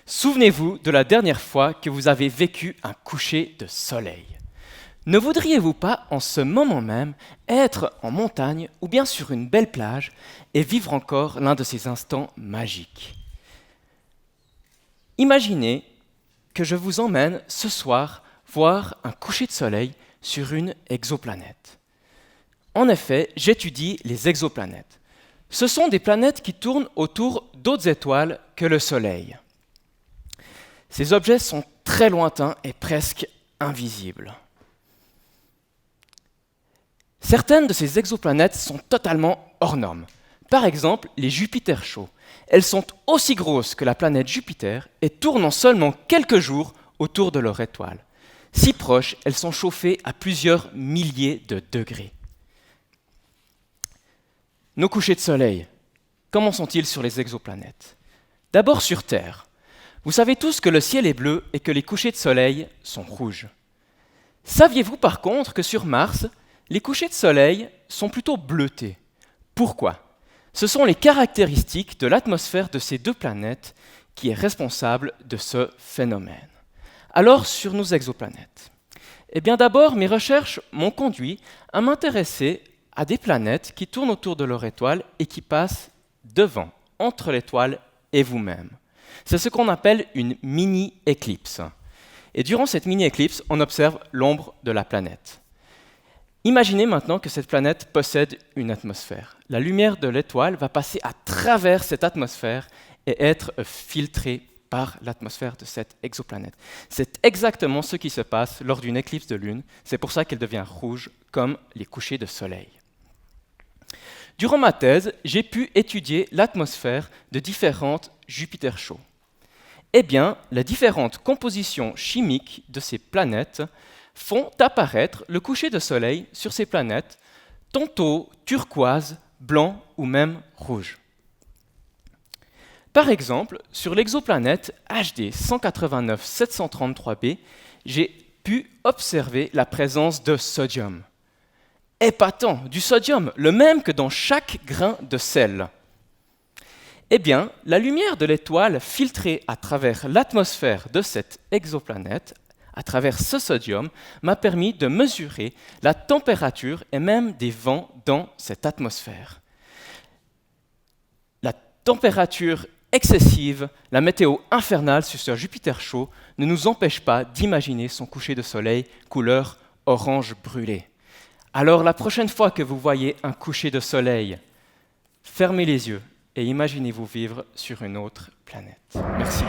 Souvenez-vous de la dernière fois que vous avez vécu un coucher de soleil. Ne voudriez-vous pas, en ce moment même, être en montagne ou bien sur une belle plage et vivre encore l'un de ces instants magiques? Imaginez que je vous emmène ce soir voir un coucher de soleil sur une exoplanète. En effet, j'étudie les exoplanètes. Ce sont des planètes qui tournent autour d'autres étoiles que le Soleil. Ces objets sont très lointains et presque invisibles. Certaines de ces exoplanètes sont totalement hors normes. Par exemple, les Jupiter chauds. Elles sont aussi grosses que la planète Jupiter et tournent en seulement quelques jours autour de leur étoile. Si proches, elles sont chauffées à plusieurs milliers de degrés. Nos couchers de soleil, comment sont-ils sur les exoplanètes? D'abord sur Terre. Vous savez tous que le ciel est bleu et que les couchers de soleil sont rouges. Saviez-vous par contre que sur Mars, les couchers de soleil sont plutôt bleutés? Pourquoi? Ce sont les caractéristiques de l'atmosphère de ces deux planètes qui est responsable de ce phénomène. Alors, sur nos exoplanètes. Eh bien d'abord, mes recherches m'ont conduit à m'intéresser à des planètes qui tournent autour de leur étoile et qui passent devant, entre l'étoile et vous-même. C'est ce qu'on appelle une mini-éclipse. Et durant cette mini-éclipse, on observe l'ombre de la planète. Imaginez maintenant que cette planète possède une atmosphère. La lumière de l'étoile va passer à travers cette atmosphère et être filtrée par l'atmosphère de cette exoplanète. C'est exactement ce qui se passe lors d'une éclipse de lune. C'est pour ça qu'elle devient rouge, comme les couchers de soleil. Durant ma thèse, j'ai pu étudier l'atmosphère de différentes Jupiter chauds. Eh bien, les différentes compositions chimiques de ces planètes font apparaître le coucher de soleil sur ces planètes, tantôt turquoise, blanc ou même rouge. Par exemple, sur l'exoplanète HD 189733b, j'ai pu observer la présence de sodium. Épatant, du sodium, le même que dans chaque grain de sel. Eh bien, la lumière de l'étoile filtrée à travers l'atmosphère de cette exoplanète, à travers ce sodium, m'a permis de mesurer la température et même des vents dans cette atmosphère. La température excessive, la météo infernale sur ce Jupiter chaud ne nous empêche pas d'imaginer son coucher de soleil couleur orange brûlé. Alors la prochaine fois que vous voyez un coucher de soleil, fermez les yeux et imaginez-vous vivre sur une autre planète. Merci.